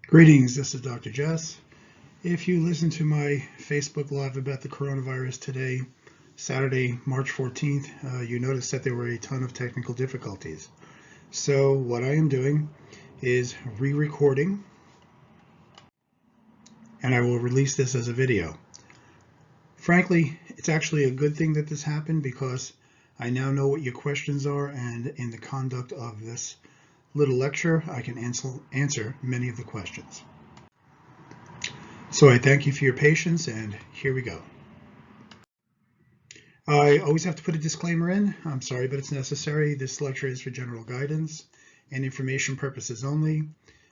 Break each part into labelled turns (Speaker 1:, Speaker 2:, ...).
Speaker 1: Greetings, this is Dr. Jess. If you listen to my Facebook Live about the coronavirus today, Saturday, March 14th, you noticed that there were a ton of technical difficulties. So what I am doing is re-recording, and I will release this as a video. Frankly, it's actually a good thing that this happened because I now know what your questions are, and in the conduct of this little lecture, I can answer many of the questions. So I thank you for your patience, and here we go. I always have to put a disclaimer in. I'm sorry, but it's necessary. This lecture is for general guidance and information purposes only.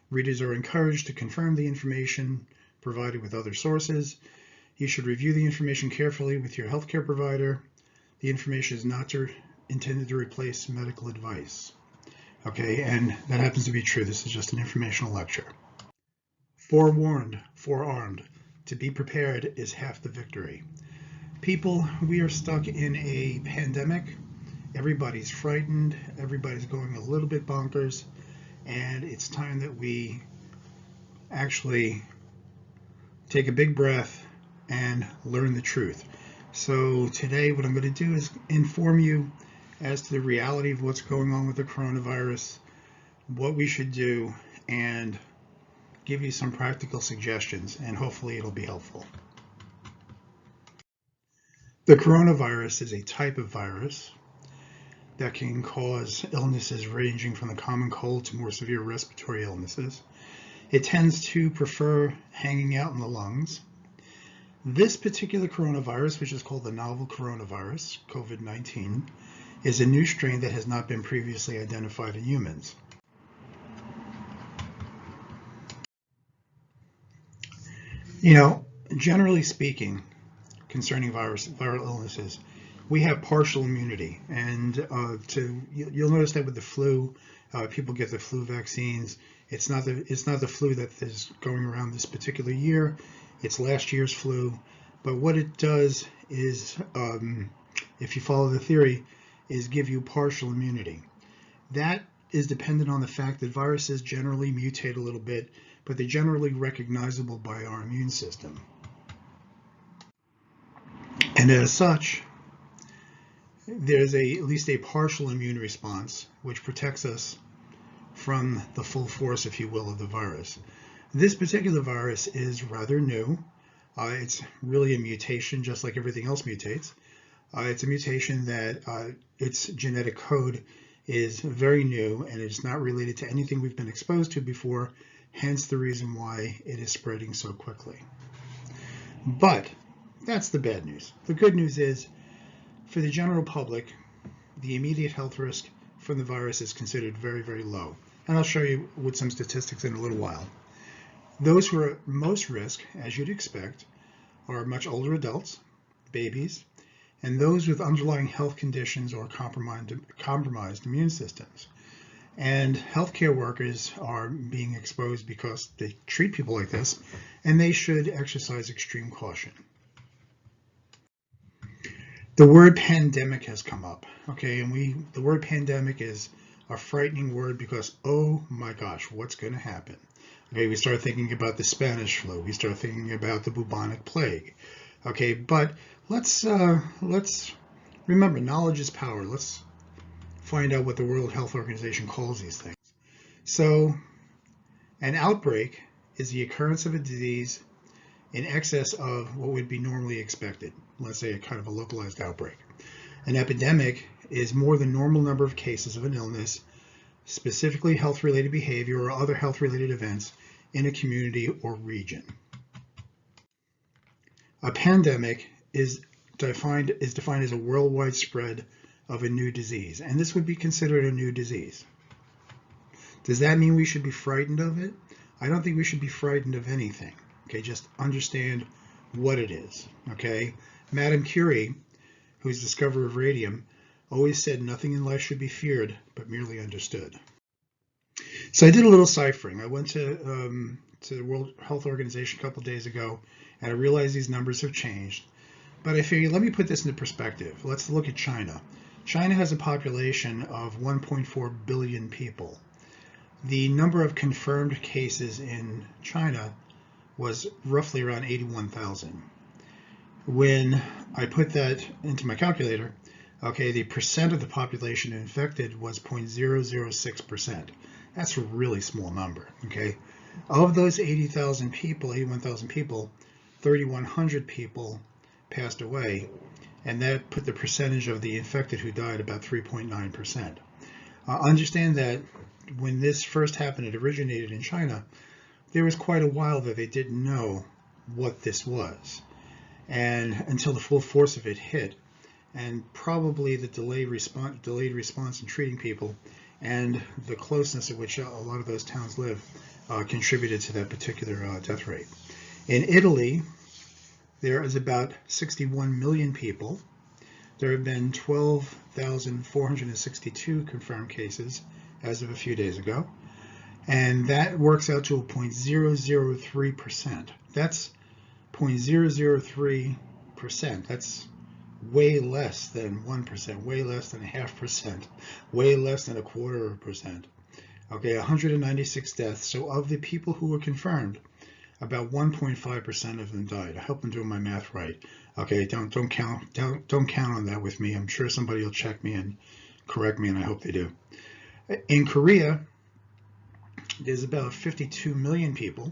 Speaker 1: Readers are encouraged to confirm the information provided with other sources. You should review the information carefully with your healthcare provider. The information is not intended to replace medical advice. Okay, and that happens to be true. This is just an informational lecture. Forewarned, forearmed. To be prepared is half the victory. People, we are stuck in a pandemic. Everybody's frightened. Everybody's going a little bit bonkers. And it's time that we actually take a big breath and learn the truth. So today what I'm going to do is inform you as to the reality of what's going on with the coronavirus, what we should do, and give you some practical suggestions, and hopefully it'll be helpful. The coronavirus is a type of virus that can cause illnesses ranging from the common cold to more severe respiratory illnesses. It tends to prefer hanging out in the lungs. This particular coronavirus, which is called the novel coronavirus, COVID19, is a new strain that has not been previously identified in humans. You know, generally speaking, concerning viral illnesses, we have partial immunity, and you'll notice that with the flu, people get the flu vaccines. It's not the flu that is going around this particular year. It's last year's flu. But what it does is, if you follow the theory, is give you partial immunity. That is dependent on the fact that viruses generally mutate a little bit, but they're generally recognizable by our immune system. And as such, there's at least a partial immune response which protects us from the full force, if you will, of the virus. This particular virus is rather new. It's really a mutation, just like everything else mutates. It's a mutation that its genetic code is very new, and it's not related to anything we've been exposed to before, hence the reason why it is spreading so quickly. But that's the bad news. The good news is, for the general public, the immediate health risk from the virus is considered very, very low. And I'll show you with some statistics in a little while. Those who are most risk, as you'd expect, are much older adults, babies, and those with underlying health conditions or compromised immune systems. And healthcare workers are being exposed because they treat people like this, and they should exercise extreme caution. The word pandemic has come up, okay, and the word pandemic is a frightening word because, oh my gosh, what's going to happen? Okay, we start thinking about the Spanish flu. We start thinking about the bubonic plague. Okay, but let's remember, knowledge is power. Let's find out what the World Health Organization calls these things. So, an outbreak is the occurrence of a disease in excess of what would be normally expected. Let's say a kind of a localized outbreak. An epidemic is more than normal number of cases of an illness, specifically health-related behavior or other health-related events in a community or region. A pandemic is defined as a worldwide spread of a new disease, and this would be considered a new disease. Does that mean we should be frightened of it? I don't think we should be frightened of anything. Okay, just understand what it is. Okay, Madame Curie, who's the discoverer of radium, always said nothing in life should be feared, but merely understood. So I did a little ciphering. I went to the World Health Organization a couple of days ago, and I realized these numbers have changed. But I figured, let me put this into perspective. Let's look at China. China has a population of 1.4 billion people. the number of confirmed cases in China was roughly around 81,000. When I put that into my calculator, okay, the percent of the population infected was 0.006%. That's a really small number, okay? Of those 80,000 people, 81,000 people, 3,100 people passed away, and that put the percentage of the infected who died about 3.9%. Understand that when this first happened, it originated in China, there was quite a while that they didn't know what this was, and until the full force of it hit, and probably the delayed response in treating people and the closeness at which a lot of those towns live contributed to that particular death rate. In Italy, there is about 61 million people. There have been 12,462 confirmed cases as of a few days ago, and that works out to a 0.003%. That's 0.003%. That's way less than 1%, way less than 0.5%, way less than 0.25%. Okay, 196 deaths. So of the people who were confirmed, about 1.5% of them died. I hope I'm doing my math right. Okay, don't count on that with me. I'm sure somebody will check me and correct me, and I hope they do. In Korea, there's about 52 million people,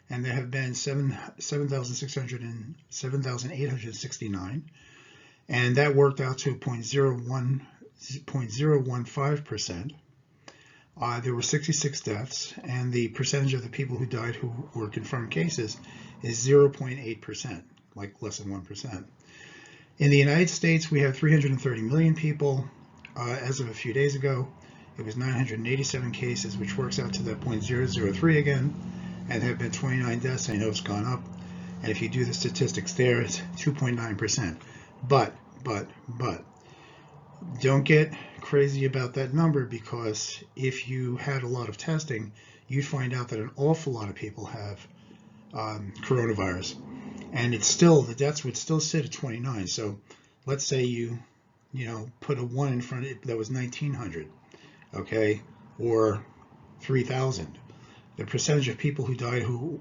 Speaker 1: and there have been 7,869, and that worked out to 0.015%. There were 66 deaths, and the percentage of the people who died who were confirmed cases is 0.8%, like less than 1%. In the United States, we have 330 million people. As of a few days ago, it was 987 cases, which works out to that 0.003 again, and there have been 29 deaths. I know it's gone up, and if you do the statistics there, it's 2.9%. But don't get crazy about that number, because if you had a lot of testing, you'd find out that an awful lot of people have coronavirus, and it's still, the deaths would still sit at 29. So let's say you put a 1 in front of it, that was 1,900, okay, or 3,000. The percentage of people who died who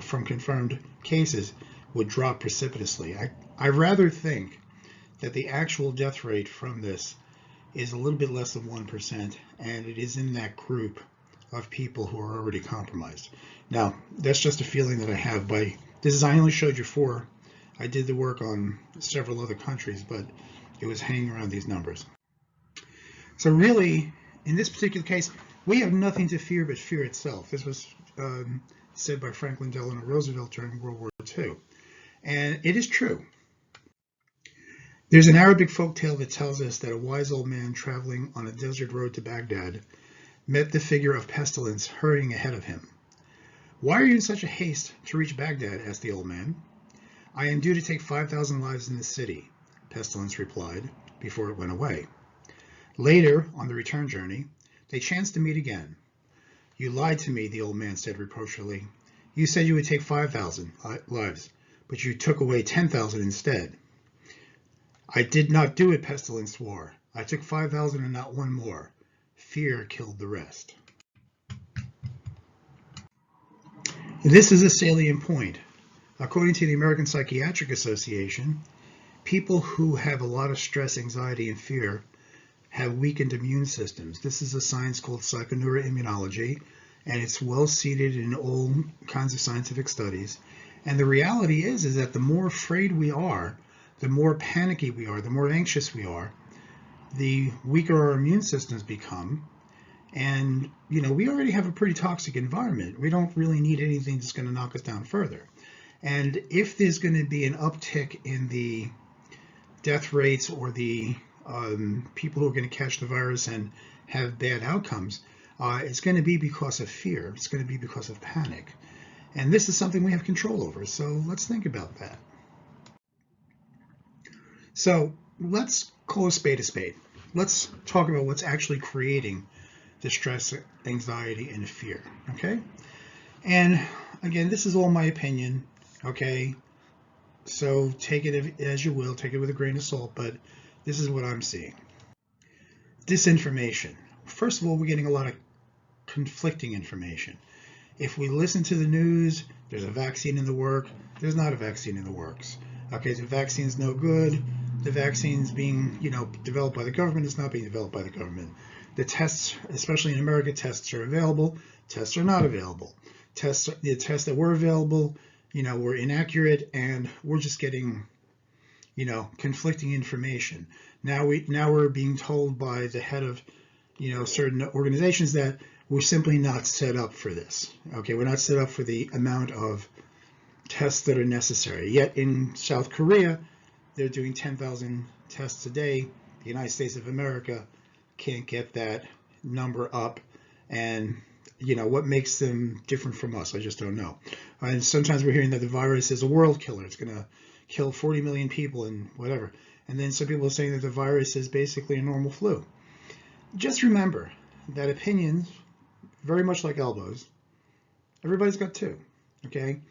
Speaker 1: from confirmed cases would drop precipitously. I rather think that the actual death rate from this is a little bit less than 1%, and it is in that group of people who are already compromised. Now, that's just a feeling that I have. I only showed you 4. I did the work on several other countries, but it was hanging around these numbers. So really, in this particular case, we have nothing to fear but fear itself. This was said by Franklin Delano Roosevelt during World War II, and it is true. There's an Arabic folktale that tells us that a wise old man traveling on a desert road to Baghdad met the figure of pestilence hurrying ahead of him. "Why are you in such a haste to reach Baghdad?" asked the old man. "I am due to take 5,000 lives in the city," Pestilence replied, before it went away. Later, on the return journey, they chanced to meet again. "You lied to me," the old man said reproachfully. "You said you would take 5,000 lives, but you took away 10,000 instead." "I did not do it," Pestilence swore. "I took 5,000 and not one more. Fear killed the rest." This is a salient point. According to the American Psychiatric Association, people who have a lot of stress, anxiety, and fear have weakened immune systems. This is a science called psychoneuroimmunology, and it's well seated in all kinds of scientific studies. And the reality is that the more afraid we are, the more panicky we are, the more anxious we are, the weaker our immune systems become. And, we already have a pretty toxic environment. We don't really need anything that's going to knock us down further. And if there's going to be an uptick in the death rates or the people who are going to catch the virus and have bad outcomes, it's going to be because of fear. It's going to be because of panic. And this is something we have control over. So let's think about that. So let's call a spade a spade. Let's talk about what's actually creating the stress, anxiety, and fear, okay? And again, this is all my opinion, okay? So take it as you will, take it with a grain of salt, but this is what I'm seeing. Disinformation. First of all, we're getting a lot of conflicting information. If we listen to the news, there's a vaccine in the work. There's not a vaccine in the works. Okay, the vaccine's no good. The vaccine's being, developed by the government. It's not being developed by the government. The tests, especially in America, tests are available. Tests are not available. The tests that were available, were inaccurate, and we're just getting, conflicting information. Now we're being told by the head of, certain organizations that we're simply not set up for this. Okay, we're not set up for the amount of tests that are necessary. Yet in South Korea, they're doing 10,000 tests a day. The United States of America can't get that number up. And, what makes them different from us? I just don't know. And sometimes we're hearing that the virus is a world killer. It's going to kill 40 million people and whatever. And then some people are saying that the virus is basically a normal flu. Just remember that opinions, very much like elbows, everybody's got two, okay?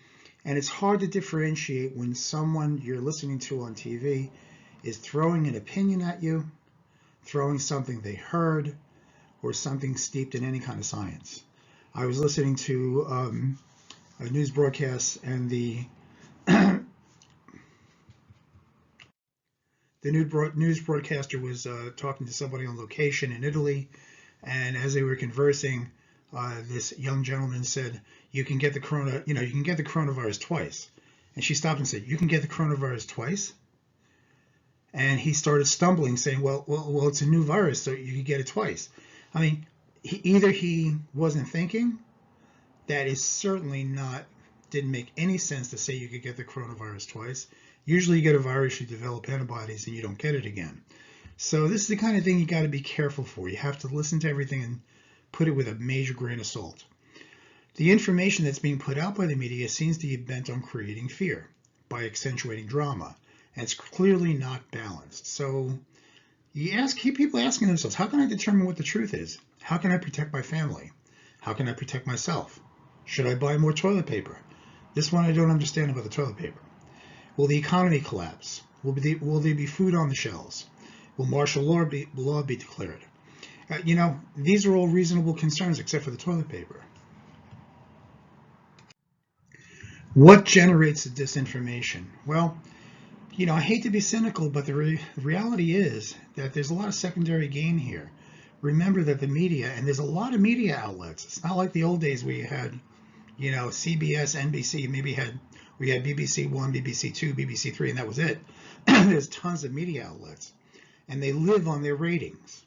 Speaker 1: And it's hard to differentiate when someone you're listening to on TV is throwing an opinion at you, throwing something they heard, or something steeped in any kind of science. I was listening to a news broadcast, and the news broadcaster was talking to somebody on location in Italy, and as they were conversing, this young gentleman said, "You can get the coronavirus twice." And she stopped and said, "You can get the coronavirus twice?" And he started stumbling, saying, "Well, it's a new virus, so you can get it twice." I mean, either he wasn't thinking. That is certainly didn't make any sense to say you could get the coronavirus twice. Usually you get a virus, you develop antibodies, and you don't get it again. So this is the kind of thing you got to be careful for. You have to listen to everything and put it with a major grain of salt. The information that's being put out by the media seems to be bent on creating fear by accentuating drama, and it's clearly not balanced. So keep people asking themselves, how can I determine what the truth is? How can I protect my family? How can I protect myself? Should I buy more toilet paper? This one I don't understand about the toilet paper. Will the economy collapse? Will there be food on the shelves? Will martial law be declared? These are all reasonable concerns except for the toilet paper. What generates the disinformation? Well, I hate to be cynical, but the reality is that there's a lot of secondary gain here. Remember that the media, and there's a lot of media outlets. It's not like the old days where you had, CBS, NBC, we had BBC 1, BBC 2, BBC 3, and that was it. There's tons of media outlets, and they live on their ratings.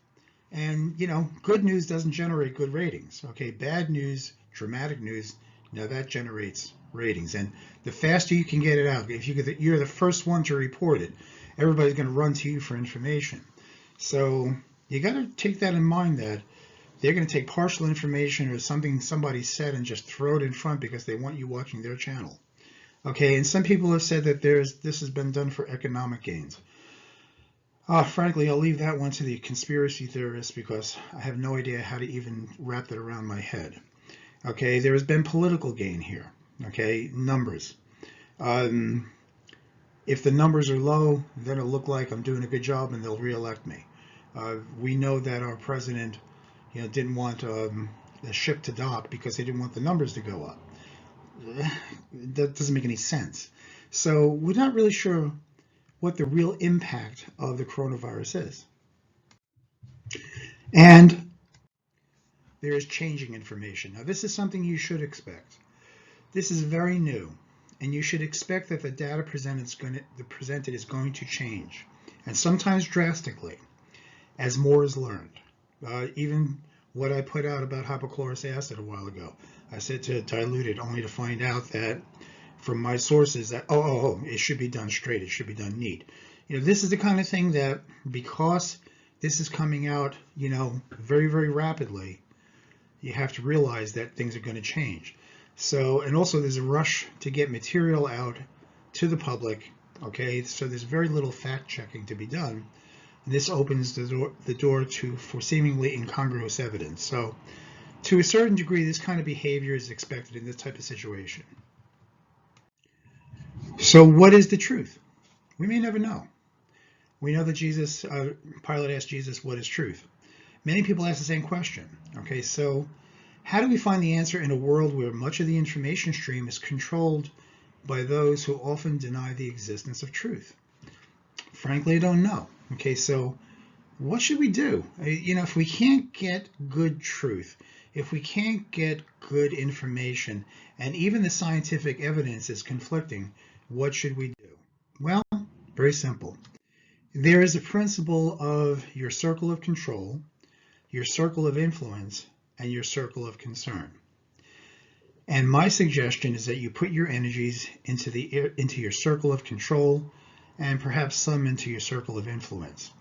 Speaker 1: And, good news doesn't generate good ratings. Okay, bad news, dramatic news, that generates ratings. And the faster you can get it out, if you're the first one to report it, everybody's going to run to you for information. So you got to take that in mind, that they're going to take partial information or something somebody said and just throw it in front because they want you watching their channel. Okay, and some people have said that this has been done for economic gains. Frankly, I'll leave that one to the conspiracy theorists because I have no idea how to even wrap that around my head. Okay, there has been political gain here. Okay, numbers. If the numbers are low, then it'll look like I'm doing a good job and they'll reelect me. We know that our president, didn't want the ship to dock because they didn't want the numbers to go up. That doesn't make any sense. So we're not really sure what the real impact of the coronavirus is. And there is changing information. Now, this is something you should expect. This is very new, and you should expect that the data presented is going to change, and sometimes drastically, as more is learned. Even what I put out about hypochlorous acid a while ago, I said to dilute it, only to find out that from my sources that, it should be done straight, it should be done neat. This is the kind of thing that, because this is coming out, very, very rapidly, you have to realize that things are going to change. So, and also there's a rush to get material out to the public, okay? So there's very little fact checking to be done. And this opens the door for seemingly incongruous evidence. So to a certain degree, this kind of behavior is expected in this type of situation. So what is the truth? We may never know. We know that Pilate asked Jesus, what is truth? Many people ask the same question. Okay, so How do we find the answer in a world where much of the information stream is controlled by those who often deny the existence of truth? Frankly, I don't know. Okay, so what should we do? If we can't get good truth, if we can't get good information, and even the scientific evidence is conflicting, what should we do? Well, very simple. There is a principle of your circle of control, your circle of influence, and your circle of concern. And my suggestion is that you put your energies into your circle of control and perhaps some into your circle of influence.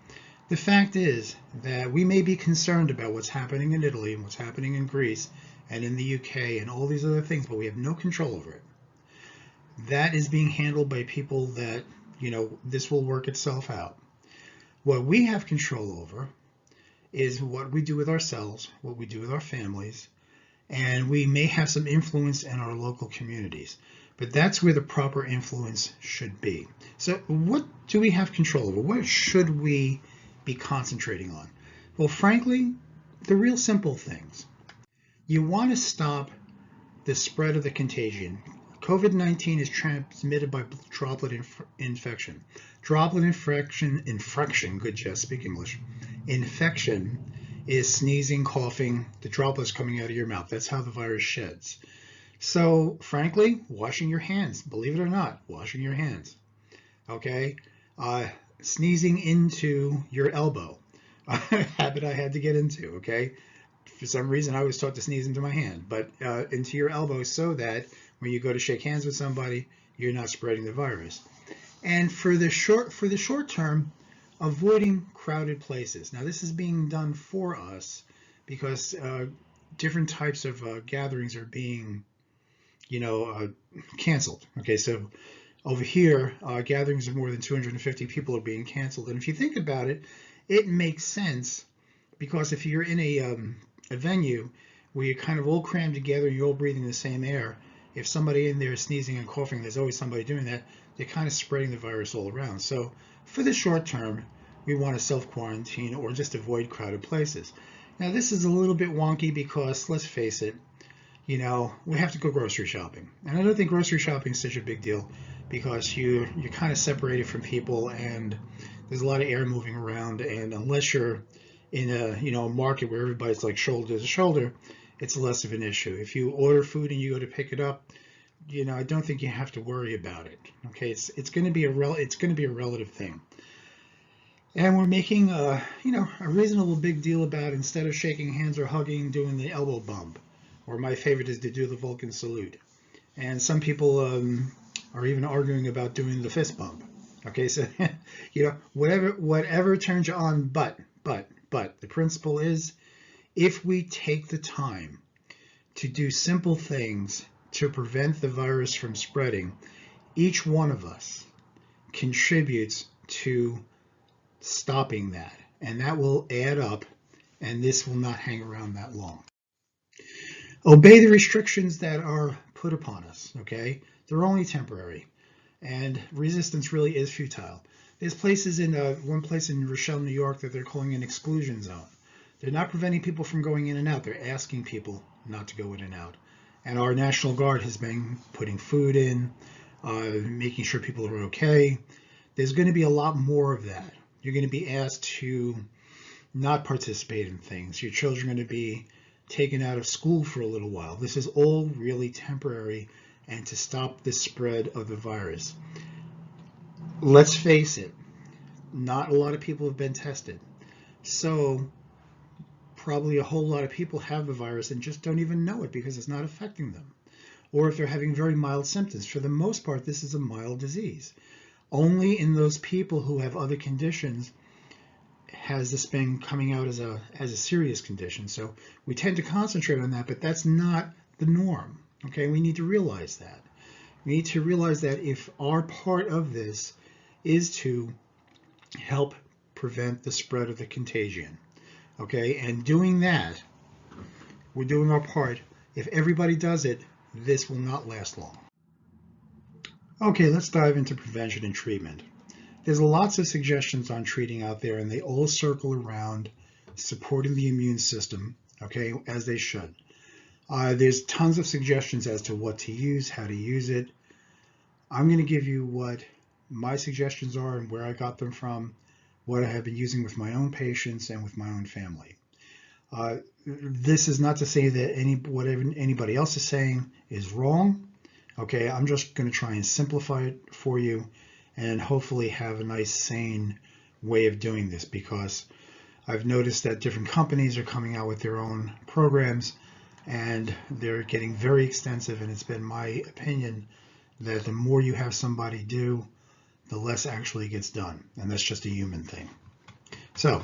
Speaker 1: The fact is that we may be concerned about what's happening in Italy and what's happening in Greece and in the UK and all these other things, but we have no control over it. That is being handled by people that, this will work itself out. What we have control over is what we do with ourselves, what we do with our families, and we may have some influence in our local communities. But that's where the proper influence should be. So what do we have control over? What should we be concentrating on? Well, frankly, the real simple things. You want to stop the spread of the contagion. COVID-19 is transmitted by droplet infection. Droplet infection, good Jess, speak English. Infection is sneezing, coughing, the droplets coming out of your mouth. That's how the virus sheds. So frankly, washing your hands, believe it or not, washing your hands. Okay, sneezing into your elbow, a habit I had to get into. Okay, for some reason I was taught to sneeze into my hand, but into your elbow, so that when you go to shake hands with somebody, you're not spreading the virus. And for the short term, avoiding crowded places. Now this is being done for us because different types of gatherings are being canceled. Okay, so over here, gatherings of more than 250 people are being canceled. And if you think about it, it makes sense, because if you're in a venue where you're kind of all crammed together, you're all breathing the same air, if somebody in there is sneezing and coughing, there's always somebody doing that, they're kind of spreading the virus all around. So for the short term, we want to self-quarantine or just avoid crowded places. Now this is a little bit wonky because, let's face it, we have to go grocery shopping. And I don't think grocery shopping is such a big deal, because you're kind of separated from people and there's a lot of air moving around, and unless you're in a market where everybody's like shoulder to shoulder, it's less of an issue. If you order food and you go to pick it up, I don't think you have to worry about it. Okay, it's going to be a relative thing. And we're making a reasonable big deal about, instead of shaking hands or hugging, doing the elbow bump, or my favorite is to do the Vulcan salute. And some people are even arguing about doing the fist bump. Okay, so whatever turns you on, but the principle is, if we take the time to do simple things to prevent the virus from spreading, each one of us contributes to stopping that, and that will add up, and this will not hang around that long. Obey the restrictions that are put upon us. Okay, they're only temporary, and resistance really is futile. There's places one place in Rochelle, New York, that they're calling an exclusion zone. They're not preventing people from going in and out. They're asking people not to go in and out. And our National Guard has been putting food in, making sure people are okay. There's going to be a lot more of that. You're going to be asked to not participate in things. Your children are going to be taken out of school for a little while. This is all really temporary, and to stop the spread of the virus. Let's face it, not a lot of people have been tested. So probably a whole lot of people have the virus and just don't even know it because it's not affecting them. Or if they're having very mild symptoms. For the most part, this is a mild disease. Only in those people who have other conditions has this been coming out as a serious condition. So we tend to concentrate on that, but that's not the norm. Okay, we need to realize that. We need to realize that if our part of this is to help prevent the spread of the contagion. Okay, and doing that, we're doing our part. If everybody does it, this will not last long. Okay, let's dive into prevention and treatment. There's lots of suggestions on treating out there, and they all circle around supporting the immune system, okay, as they should. There's tons of suggestions as to what to use, how to use it. I'm going to give you what my suggestions are and where I got them from, what I have been using with my own patients and with my own family. This is not to say that whatever anybody else is saying is wrong. Okay, I'm just going to try and simplify it for you and hopefully have a nice, sane way of doing this, because I've noticed that different companies are coming out with their own programs and they're getting very extensive, and it's been my opinion that the more you have somebody do, the less actually gets done, and that's just a human thing. So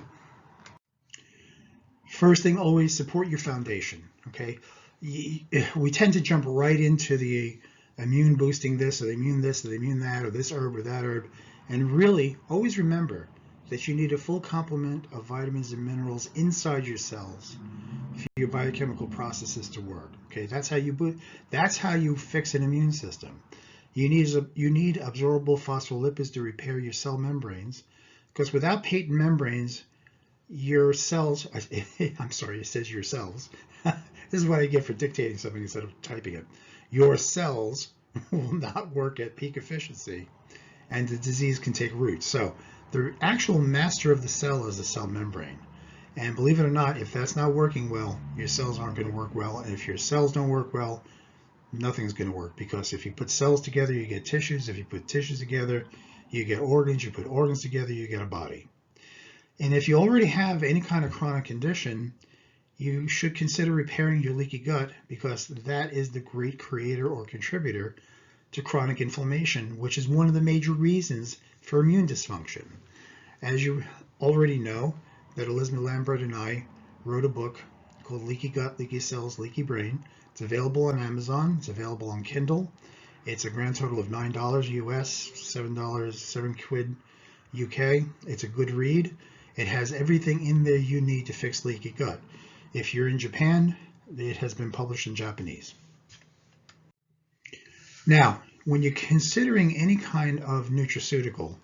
Speaker 1: first thing, always support your foundation. Okay, we tend to jump right into the immune boosting this or the immune this or the immune that or this herb or that herb, and really always remember that you need a full complement of vitamins and minerals inside your cells for your biochemical processes to work. Okay, that's how you fix an immune system. You need absorbable phospholipids to repair your cell membranes, because without patent membranes, your cells, I'm sorry, it says your cells. This is what I get for dictating something instead of typing it. Your cells will not work at peak efficiency, and the disease can take root. So the actual master of the cell is the cell membrane. And believe it or not, if that's not working well, your cells aren't going to work well. And if your cells don't work well, nothing's going to work, because if you put cells together, you get tissues. If you put tissues together, you get organs. You put organs together, you get a body. And if you already have any kind of chronic condition, you should consider repairing your leaky gut, because that is the great creator or contributor to chronic inflammation, which is one of the major reasons for immune dysfunction. As you already know, that Elizabeth Lambert and I wrote a book called Leaky Gut, Leaky Cells, Leaky Brain. It's available on Amazon. It's available on Kindle. It's a grand total of $9 US, $7 quid UK. It's a good read. It has everything in there you need to fix leaky gut. If you're in Japan, it has been published in Japanese. Now, when you're considering any kind of nutraceutical,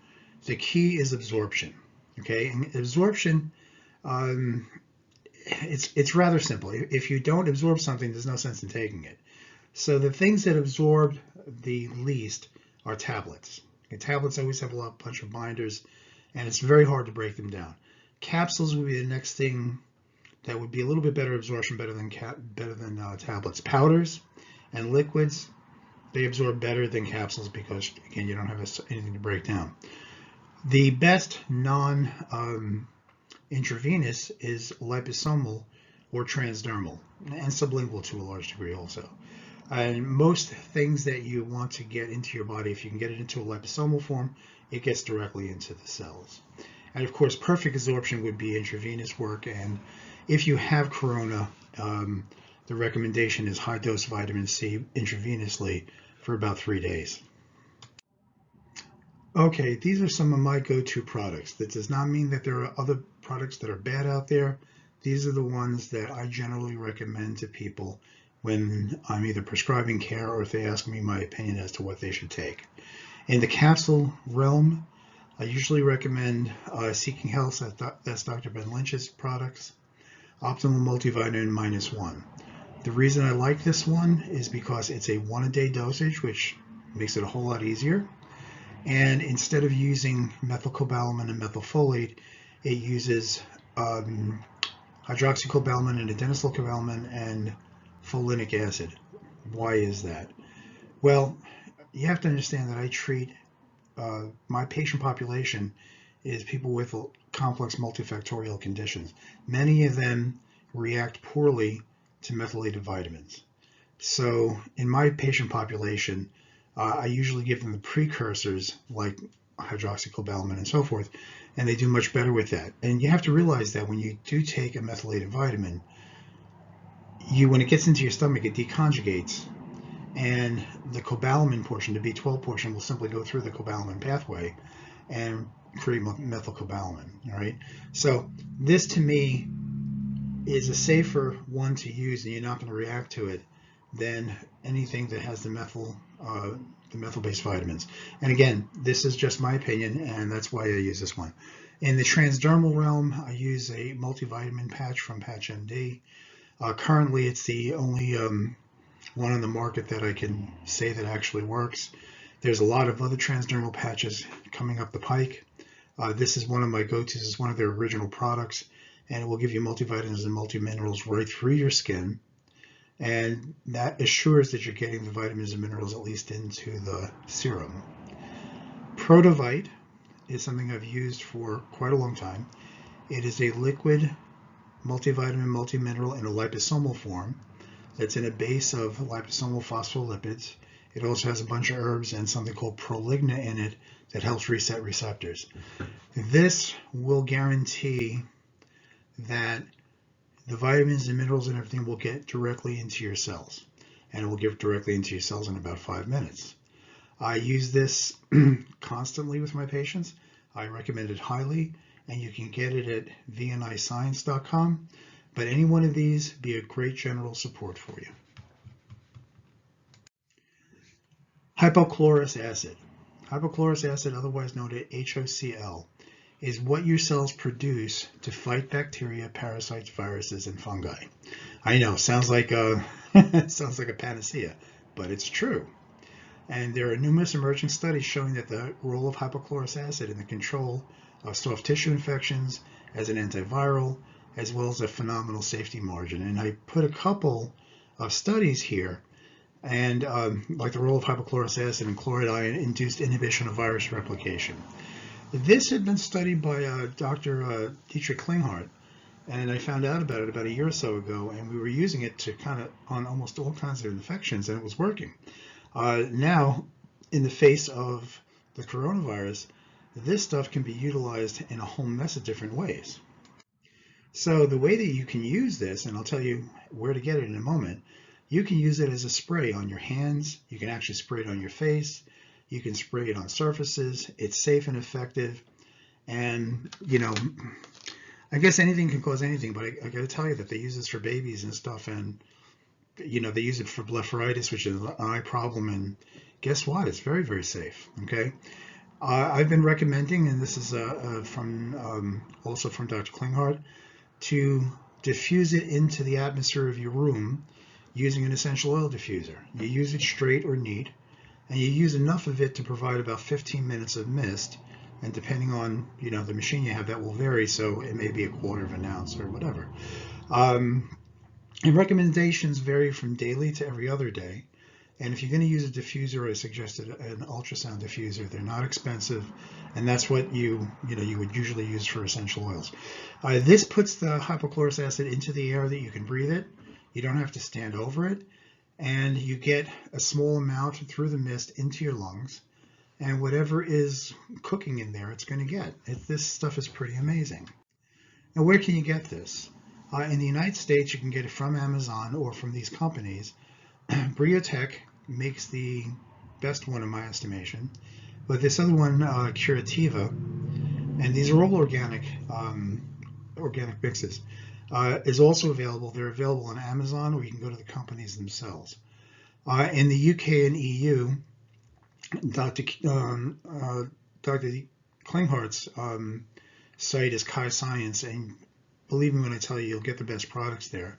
Speaker 1: the key is absorption. Okay, and absorption, it's rather simple. If you don't absorb something, there's no sense in taking it. So the things that absorb the least are tablets. Okay, tablets always have a bunch of binders, and it's very hard to break them down. Capsules would be the next thing that would be a little bit better absorption, better than tablets. Powders and liquids, they absorb better than capsules, because again, you don't have anything to break down. The best non-intravenous is liposomal or transdermal, and sublingual to a large degree also. And most things that you want to get into your body, if you can get it into a liposomal form, it gets directly into the cells. And of course, perfect absorption would be intravenous work. And if you have corona, the recommendation is high dose vitamin C intravenously for about 3 days. Okay, these are some of my go-to products. That does not mean that there are other products that are bad out there. These are the ones that I generally recommend to people when I'm either prescribing care or if they ask me my opinion as to what they should take. In the capsule realm, I usually recommend Seeking Health, that's Dr. Ben Lynch's products, Optimal Multivitamin -1. The reason I like this one is because it's a 1-a-day dosage, which makes it a whole lot easier. And instead of using methylcobalamin and methylfolate, it uses hydroxycobalamin and adenosylcobalamin and folinic acid. Why is that? Well, you have to understand that I treat my patient population is people with complex multifactorial conditions. Many of them react poorly to methylated vitamins. So in my patient population, I usually give them the precursors like hydroxycobalamin and so forth, and they do much better with that. And you have to realize that when you do take a methylated vitamin, when it gets into your stomach, it deconjugates, and the cobalamin portion, the B12 portion, will simply go through the cobalamin pathway and create methylcobalamin. All right. So this, to me, is a safer one to use, and you're not going to react to it than anything that has the methyl-based vitamins. And again, this is just my opinion, and that's why I use this one. In the transdermal realm, I use a multivitamin patch from PatchMD. Currently, it's the only one on the market that I can say that actually works. There's a lot of other transdermal patches coming up the pike. This is one of my go-tos. It's one of their original products, and it will give you multivitamins and multiminerals right through your skin. And that assures that you're getting the vitamins and minerals at least into the serum. Protovite is something I've used for quite a long time. It is a liquid multivitamin, multimineral in a liposomal form that's in a base of liposomal phospholipids. It also has a bunch of herbs and something called proligna in it that helps reset receptors. This will guarantee that the vitamins and minerals and everything will get directly into your cells, and it will get directly into your cells in about 5 minutes. I use this constantly with my patients. I recommend it highly, and you can get it at vniscience.com. But any one of these be a great general support for you. Hypochlorous acid. Hypochlorous acid, otherwise known as HOCl, is what your cells produce to fight bacteria, parasites, viruses, and fungi. I know, sounds like a panacea, but it's true. And there are numerous emerging studies showing that the role of hypochlorous acid in the control of soft tissue infections as an antiviral, as well as a phenomenal safety margin. And I put a couple of studies here, and like the role of hypochlorous acid in chloride ion induced inhibition of virus replication. This had been studied by Dr. Dietrich Klinghardt, and I found out about it about a year or so ago, and we were using it to kind of on almost all kinds of infections, and it was working. Now, in the face of the coronavirus, this stuff can be utilized in a whole mess of different ways. So the way that you can use this, and I'll tell you where to get it in a moment, you can use it as a spray on your hands. You can actually spray it on your face. You can spray it on surfaces. It's safe and effective. And, you know, I guess anything can cause anything, but I got to tell you that they use this for babies and stuff. And, you know, they use it for blepharitis, which is an eye problem. And guess what? It's very, very safe. Okay. I've been recommending, and this is also from Dr. Klinghardt, to diffuse it into the atmosphere of your room using an essential oil diffuser. You use it straight or neat, and you use enough of it to provide about 15 minutes of mist. And depending on, you know, the machine you have, that will vary. So it may be a quarter of an ounce or whatever. And recommendations vary from daily to every other day. And if you're going to use a diffuser, I suggested an ultrasound diffuser. They're not expensive, and that's what you would usually use for essential oils. This puts the hypochlorous acid into the air that you can breathe it. You don't have to stand over it, and you get a small amount through the mist into your lungs, and whatever is cooking in there, it's going to get. This stuff is pretty amazing. Now, where can you get this? In the United States, you can get it from Amazon or from these companies. Briotech makes the best one in my estimation, but this other one, Curativa, and these are all organic mixes, is also available. They're available on Amazon, or you can go to the companies themselves. In the UK and EU, Dr. Klinghardt's site is Kai Science, and believe me when I tell you, you'll get the best products there.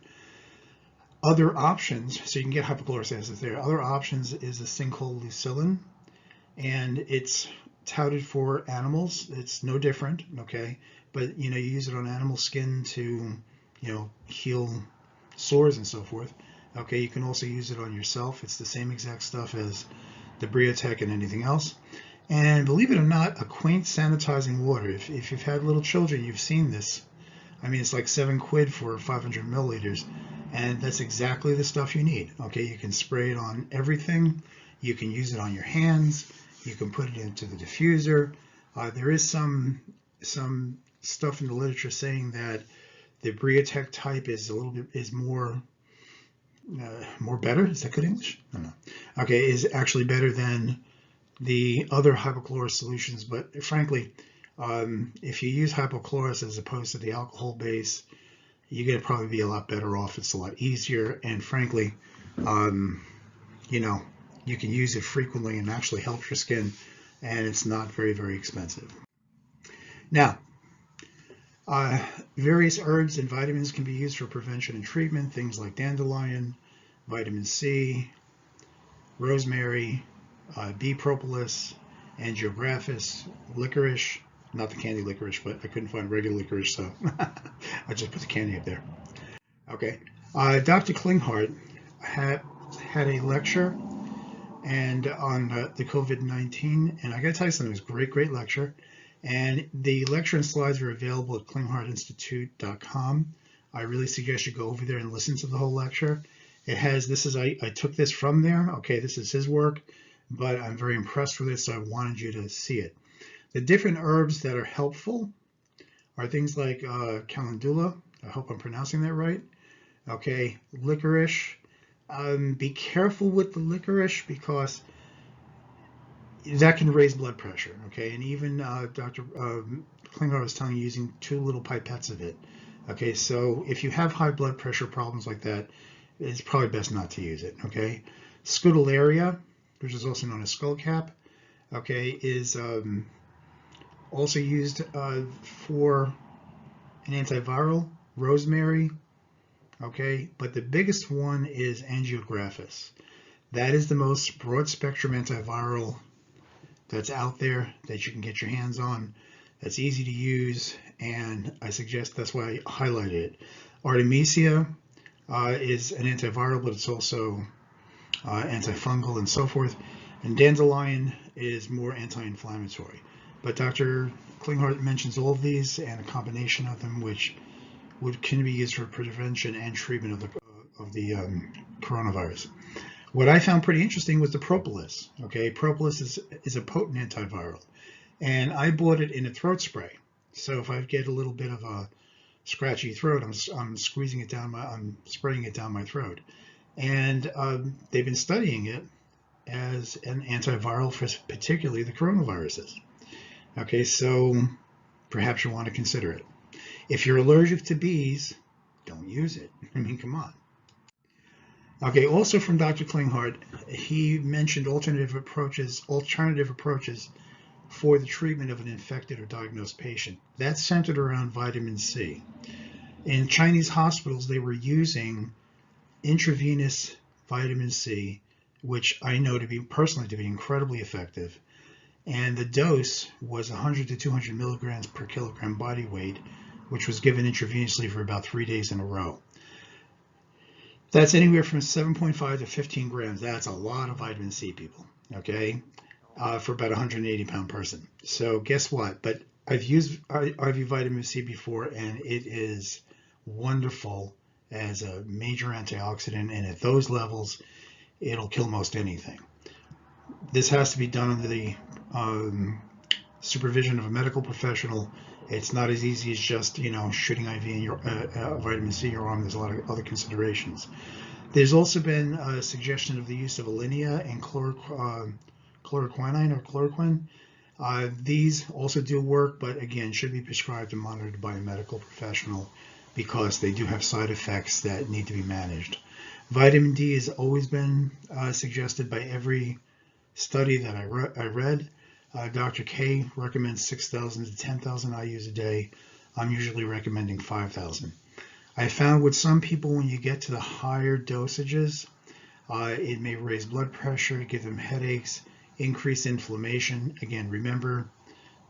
Speaker 1: Other options, so you can get hypochlorous acid there. Other options is this thing called lucillin, and it's touted for animals. It's no different, okay? But, you know, you use it on animal skin to, you know, heal sores and so forth. Okay, you can also use it on yourself. It's the same exact stuff as the Briotech and anything else. And believe it or not, a quaint sanitizing water. If you've had little children, you've seen this. I mean, it's like £7 for 500 milliliters. And that's exactly the stuff you need. Okay, you can spray it on everything. You can use it on your hands. You can put it into the diffuser. There is some stuff in the literature saying that the Briotech type is more better. Is that good English? I don't know. Okay, is actually better than the other hypochlorous solutions. But frankly, if you use hypochlorous as opposed to the alcohol base, you're going to probably be a lot better off. It's a lot easier, and frankly, you know, you can use it frequently and actually help your skin, and it's not very, very expensive. Now, Various herbs and vitamins can be used for prevention and treatment, things like dandelion, vitamin C, rosemary, bee propolis, angiographis, licorice, not the candy licorice, but I couldn't find regular licorice, so I just put the candy up there. Okay. Dr. Klinghardt had a lecture and on the COVID-19, and I got to tell you something, it was a great, great lecture. And the lecture and slides are available at klinghartinstitute.com. I really suggest you go over there and listen to the whole lecture. It has, I took this from there. Okay, this is his work, but I'm very impressed with it, so I wanted you to see it. The different herbs that are helpful are things like calendula. I hope I'm pronouncing that right. Okay, licorice. Be careful with the licorice because that can raise blood pressure, okay? And even Dr. Klinghardt was telling you using 2 little pipettes of it. Okay, so if you have high blood pressure problems like that, it's probably best not to use it, okay? Scutellaria, which is also known as skullcap, okay, is also used for an antiviral. Rosemary, okay? But the biggest one is angiographis. That is the most broad spectrum antiviral that's out there that you can get your hands on, that's easy to use, and I suggest that's why I highlighted it. Artemisia is an antiviral, but it's also antifungal and so forth, and dandelion is more anti-inflammatory. But Dr. Klinghardt mentions all of these and a combination of them which can be used for prevention and treatment of the coronavirus. What I found pretty interesting was the propolis. Okay, propolis is a potent antiviral, and I bought it in a throat spray. So if I get a little bit of a scratchy throat, I'm squeezing it down I'm spraying it down my throat. And they've been studying it as an antiviral for particularly the coronaviruses. Okay, so perhaps you want to consider it. If you're allergic to bees, don't use it. I mean, come on. Okay, also from Dr. Klinghardt, he mentioned alternative approaches for the treatment of an infected or diagnosed patient. That's centered around vitamin C. In Chinese hospitals, they were using intravenous vitamin C, which I know personally to be incredibly effective. And the dose was 100 to 200 milligrams per kilogram body weight, which was given intravenously for about 3 days in a row. That's anywhere from 7.5 to 15 grams. That's a lot of vitamin C, people, okay, for about a 180-pound person. So guess what? But I've used IV vitamin C before, and it is wonderful as a major antioxidant, and at those levels, it'll kill most anything. This has to be done under the supervision of a medical professional. It's not as easy as just, shooting IV in your vitamin C in your arm. There's a lot of other considerations. There's also been a suggestion of the use of Alinea and chloroquine or chloroquine. These also do work, but again, should be prescribed and monitored by a medical professional because they do have side effects that need to be managed. Vitamin D has always been suggested by every study that I read. Dr. K recommends 6,000 to 10,000 IUs a day. I'm usually recommending 5,000. I found with some people when you get to the higher dosages, it may raise blood pressure, give them headaches, increase inflammation. Again, remember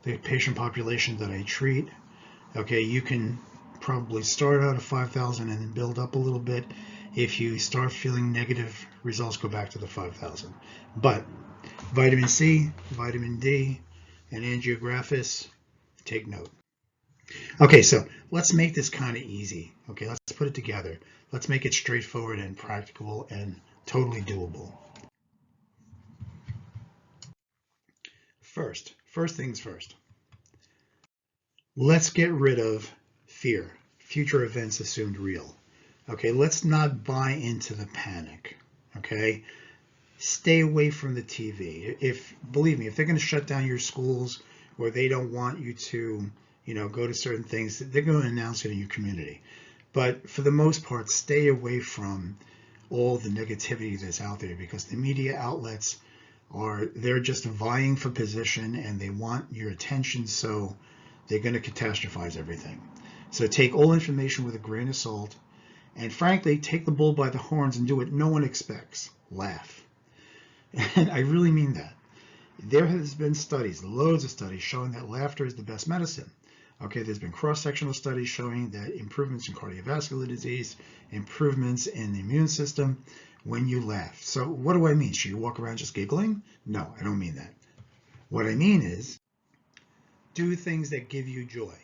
Speaker 1: the patient population that I treat. Okay, you can probably start out at 5,000 and then build up a little bit. If you start feeling negative results, go back to the 5,000. But vitamin C, vitamin D, and angiographis, take note. Okay, so let's make this kind of easy. Okay, let's put it together. Let's make it straightforward and practical and totally doable. First things first. Let's get rid of fear. Future events assumed real. Okay, let's not buy into the panic. Okay, stay away from the TV. Believe me, if they're going to shut down your schools or they don't want you to, go to certain things, they're going to announce it in your community. But for the most part, stay away from all the negativity that's out there because the media outlets they're just vying for position and they want your attention, so they're going to catastrophize everything. So take all information with a grain of salt, and frankly, take the bull by the horns and do what no one expects. Laugh. And I really mean that. There has been studies, loads of studies, showing that laughter is the best medicine. Okay, there's been cross-sectional studies showing that improvements in cardiovascular disease, improvements in the immune system when you laugh. So what do I mean? Should you walk around just giggling? No, I don't mean that. What I mean is do things that give you joy.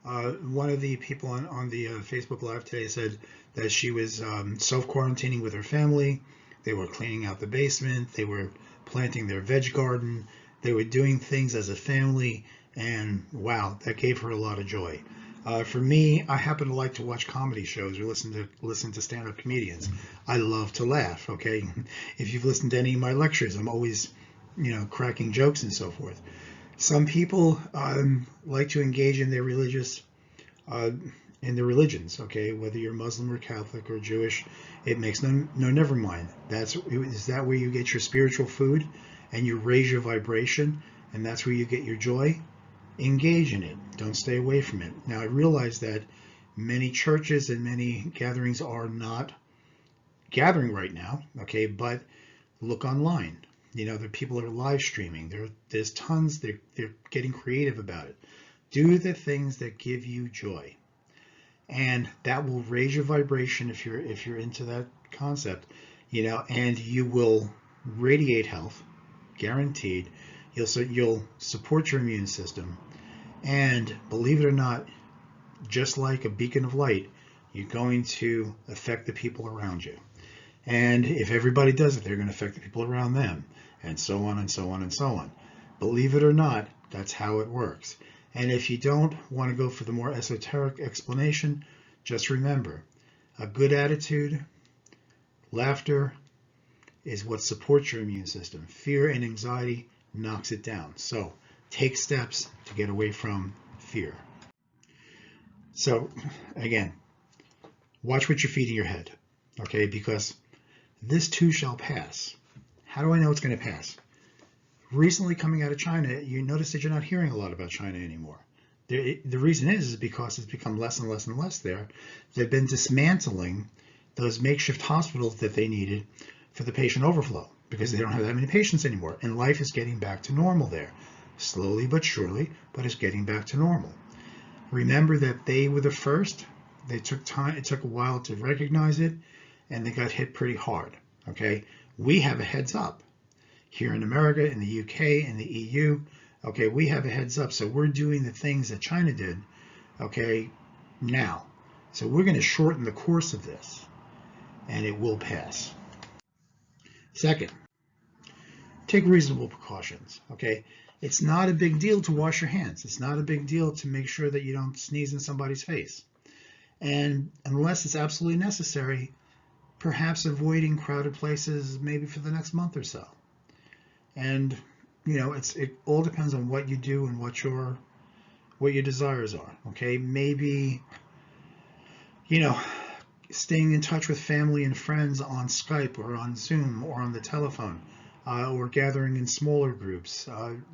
Speaker 1: One of the people on the Facebook Live today said that she was self-quarantining with her family. They were cleaning out the basement. They were planting their veg garden. They were doing things as a family, and wow, that gave her a lot of joy. For me, I happen to like to watch comedy shows or listen to stand-up comedians. I love to laugh. Okay, if you've listened to any of my lectures, I'm always, cracking jokes and so forth. Some people like to engage in their religions. Okay, whether you're Muslim or Catholic or Jewish, it makes no, never mind. Is that where you get your spiritual food and you raise your vibration, and that's where you get your joy? Engage in it. Don't stay away from it. Now, I realize that many churches and many gatherings are not gathering right now, okay, but look online. The people are live streaming. There's tons. They're getting creative about it. Do the things that give you joy, and that will raise your vibration if you're into that concept, and you will radiate health, guaranteed. You'll support your immune system, and believe it or not, just like a beacon of light, you're going to affect the people around you. And if everybody does it, they're going to affect the people around them, and so on and so on and so on. Believe it or not, that's how it works. And if you don't want to go for the more esoteric explanation, just remember, a good attitude, laughter, is what supports your immune system. Fear and anxiety knocks it down. So take steps to get away from fear. So again, watch what you feed in your head, okay? Because this too shall pass. How do I know it's going to pass? Recently coming out of China, you notice that you're not hearing a lot about China anymore. The reason is because it's become less and less and less there. They've been dismantling those makeshift hospitals that they needed for the patient overflow because they don't have that many patients anymore. And life is getting back to normal there. Slowly but surely, but it's getting back to normal. Remember that they were the first. They took time. It took a while to recognize it, and they got hit pretty hard. Okay, we have a heads up. Here in America, in the UK, in the EU, okay, we have a heads up. So we're doing the things that China did, okay, now. So we're going to shorten the course of this, and it will pass. Second, take reasonable precautions, okay? It's not a big deal to wash your hands. It's not a big deal to make sure that you don't sneeze in somebody's face. And unless it's absolutely necessary, perhaps avoiding crowded places maybe for the next month or so. And it all depends on what you do and what your desires are. Okay, maybe staying in touch with family and friends on Skype or on Zoom or on the telephone, or gathering in smaller groups.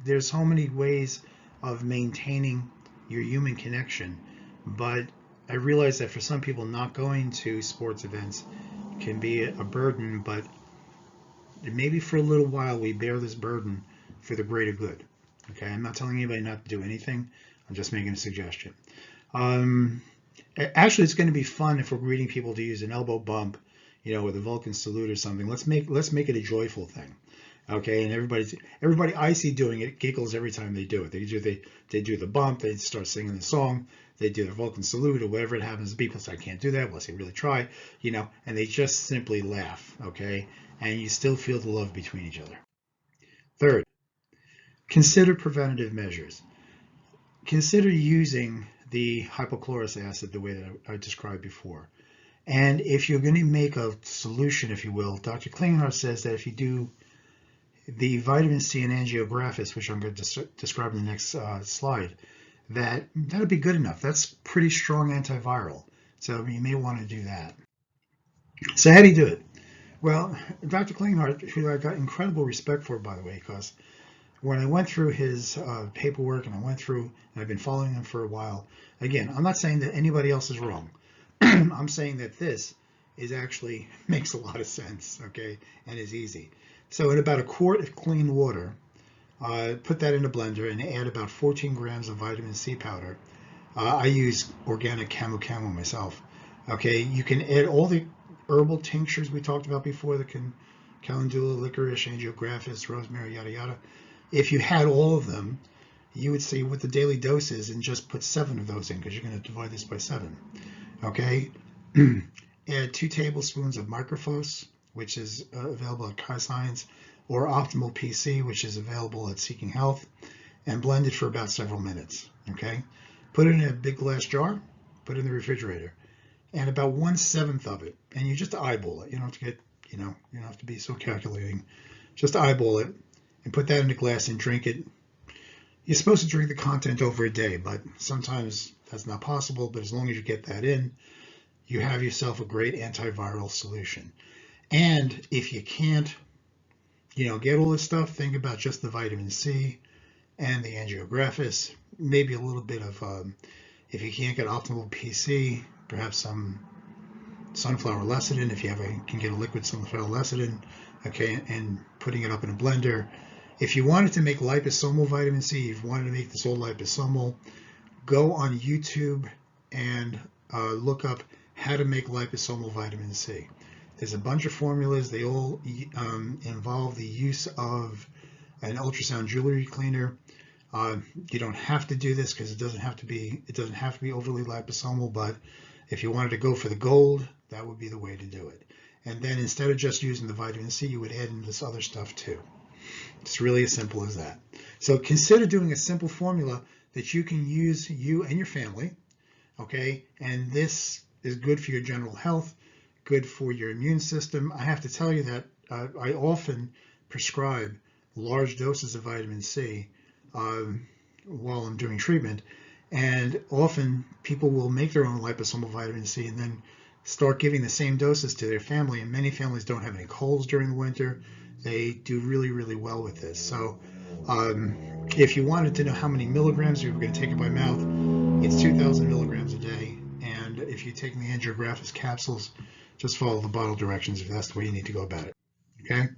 Speaker 1: There's so many ways of maintaining your human connection, but I realize that for some people, not going to sports events can be a burden, but maybe for a little while we bear this burden for the greater good. Okay, I'm not telling anybody not to do anything. I'm just making a suggestion. Actually, it's going to be fun if we're greeting people to use an elbow bump, with a Vulcan salute or something. Let's make it a joyful thing. Okay, and everybody I see doing it giggles every time they do it. They do the bump. They start singing the song. They do their Vulcan salute or whatever it happens to be. People say, I can't do that unless they really try, and they just simply laugh. Okay, and you still feel the love between each other. Third, consider preventative measures. Consider using the hypochlorous acid the way that I described before. And if you're going to make a solution, if you will, Dr. Klinghart says that if you do the vitamin C and angiographis, which I'm going to describe in the next slide, that'll be good enough. That's pretty strong antiviral. So you may want to do that. So how do you do it? Well, Dr. Klinghart, who I got incredible respect for, by the way, because when I went through his paperwork and I've been following him for a while. Again, I'm not saying that anybody else is wrong. I'm saying that this is actually makes a lot of sense, okay, and is easy. So in about a quart of clean water, put that in a blender and add about 14 grams of vitamin C powder. I use organic camu myself. Okay, you can add all the herbal tinctures we talked about before, the calendula, licorice, angiographis, rosemary, yada yada. If you had all of them, you would see what the daily dose is and just put 7 of those in, because you're going to divide this by 7. Okay, add 2 tablespoons of microphos, which is available at Kai Science, or Optimal PC, which is available at Seeking Health, and blend it for about several minutes. Okay, put it in a big glass jar, put it in the refrigerator, and about 1/7 of it, and you just eyeball it. You don't have to get, you don't have to be so calculating. Just eyeball it and put that in a glass and drink it. You're supposed to drink the content over a day, but sometimes that's not possible. But as long as you get that in, you have yourself a great antiviral solution. And if you can't, get all this stuff, think about just the vitamin C and the angiographis, maybe a little bit of, if you can't get optimal PC, perhaps some sunflower lecithin, if you can get a liquid sunflower lecithin, okay, and putting it up in a blender. If you wanted to make liposomal vitamin C, if you wanted to make this all liposomal, go on YouTube and look up how to make liposomal vitamin C. There's a bunch of formulas. They all involve the use of an ultrasound jewelry cleaner. You don't have to do this because it doesn't have to be overly liposomal, but if you wanted to go for the gold, that would be the way to do it. And then instead of just using the vitamin C, you would add in this other stuff too. It's really as simple as that. So consider doing a simple formula that you can use, you and your family, okay? And this is good for your general health, good for your immune system. I have to tell you that I often prescribe large doses of vitamin C while I'm doing treatment, and often people will make their own liposomal vitamin C and then start giving the same doses to their family, and many families don't have any colds during the winter. They do really, really well with this. So if you wanted to know how many milligrams you were going to take it by mouth, it's 2,000 milligrams a day. And if you're taking the angiographis capsules, just follow the bottle directions if that's the way you need to go about it. Okay?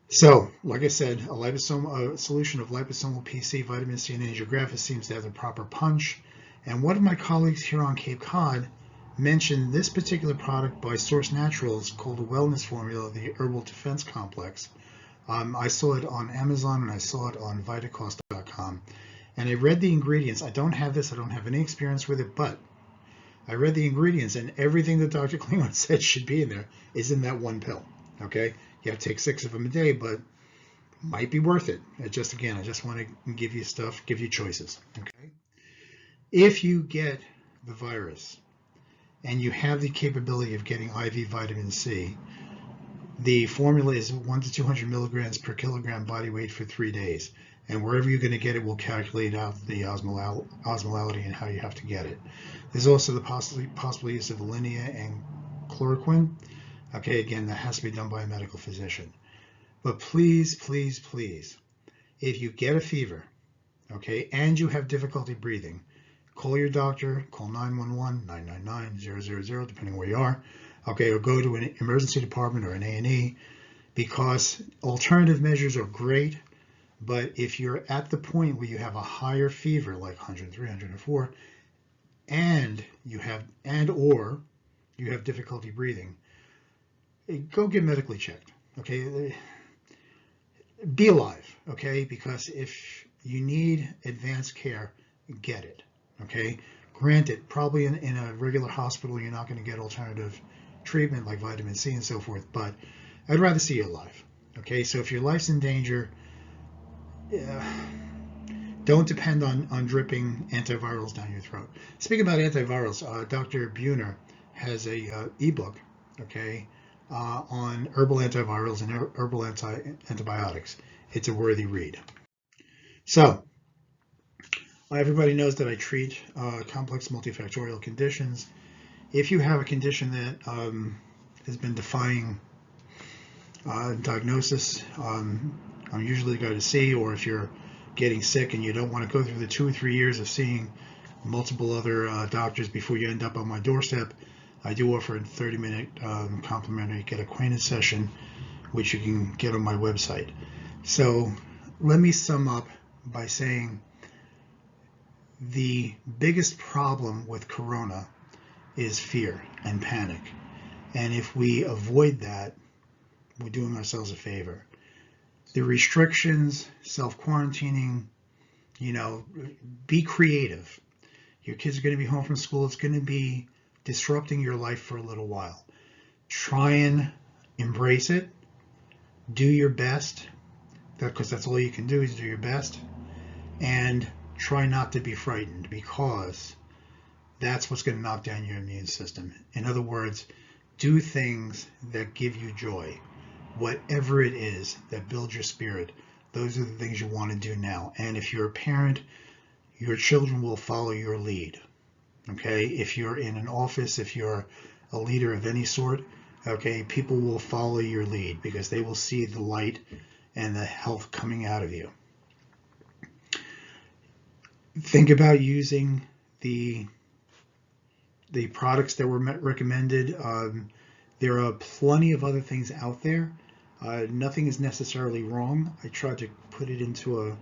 Speaker 1: So, like I said, a solution of liposomal PC, vitamin C, and angiographis seems to have the proper punch. And one of my colleagues here on Cape Cod mentioned this particular product by Source Naturals called a wellness formula, the Herbal Defense Complex. I saw it on Amazon and I saw it on Vitacost.com. And I read the ingredients. I don't have this. I don't have any experience with it, but I read the ingredients, and everything that Dr. Klingman said should be in there is in that one pill. Okay? You have to take 6 of them a day, but might be worth it. I just want to give you stuff, give you choices. Okay? If you get the virus and you have the capability of getting IV vitamin C, the formula is 1 to 200 milligrams per kilogram body weight for 3 days. And wherever you're going to get it, we'll calculate out the osmolality and how you have to get it. There's also the possible use of Alinea and chloroquine. Okay, again, that has to be done by a medical physician. But please, please, please, if you get a fever, okay, and you have difficulty breathing, call your doctor, call 911, 999-000, depending where you are, okay, or go to an emergency department or an A&E, because alternative measures are great, but if you're at the point where you have a higher fever, like 103, 104, and you have difficulty breathing, go get medically checked, okay? Be alive, okay? Because if you need advanced care, get it, okay? Granted, probably in a regular hospital, you're not going to get alternative treatment like vitamin C and so forth, but I'd rather see you alive, okay? So if your life's in danger, don't depend on dripping antivirals down your throat. Speaking about antivirals, Dr. Buhner has a ebook, okay, on herbal antivirals and herbal antibiotics. It's a worthy read. So, everybody knows that I treat complex multifactorial conditions. If you have a condition that has been defying diagnosis, I'm usually the guy to see, or if you're getting sick and you don't want to go through the 2 or 3 years of seeing multiple other doctors before you end up on my doorstep, I do offer a 30-minute complimentary get acquainted session, which you can get on my website. So let me sum up by saying the biggest problem with corona is fear and panic. And if we avoid that, we're doing ourselves a favor. The restrictions, self-quarantining, be creative. Your kids are going to be home from school. It's going to be disrupting your life for a little while. Try and embrace it. Do your best, because that's all you can do is do your best. And try not to be frightened, because that's what's going to knock down your immune system. In other words, do things that give you joy. Whatever it is that builds your spirit, those are the things you want to do now. And if you're a parent, your children will follow your lead. Okay? If you're in an office, if you're a leader of any sort, okay, people will follow your lead because they will see the light and the health coming out of you. Think about using the products that were recommended. There are plenty of other things out there. Nothing is necessarily wrong. I tried to put it into a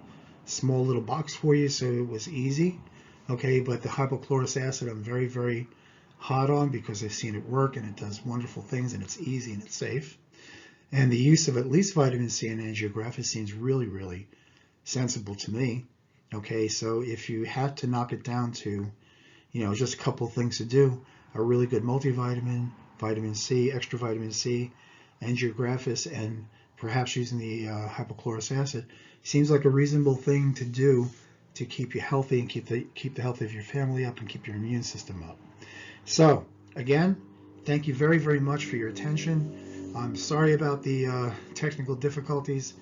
Speaker 1: small little box for you so it was easy. Okay, but the hypochlorous acid I'm very, very hot on because I've seen it work and it does wonderful things and it's easy and it's safe. And the use of at least vitamin C and angiographin seems really, really sensible to me. Okay, so if you had to knock it down to, just a couple of things to do, a really good multivitamin, vitamin C, extra vitamin C, angiographin, and perhaps using the hypochlorous acid, seems like a reasonable thing to do to keep you healthy and keep the health of your family up and keep your immune system up. So again, thank you very, very much for your attention. I'm sorry about the technical difficulties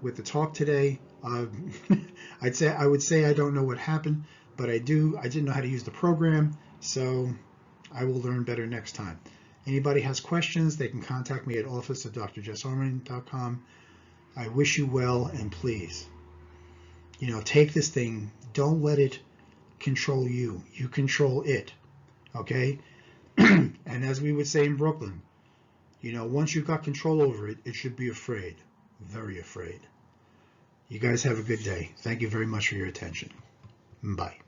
Speaker 1: with the talk today. I would say I don't know what happened, but I didn't know how to use the program, so I will learn better next time. Anybody has questions, they can contact me at office@drjessharmon.com. I wish you well, and please, take this thing. Don't let it control you. You control it, okay? And as we would say in Brooklyn, once you've got control over it, it should be afraid, very afraid. You guys have a good day. Thank you very much for your attention. Bye.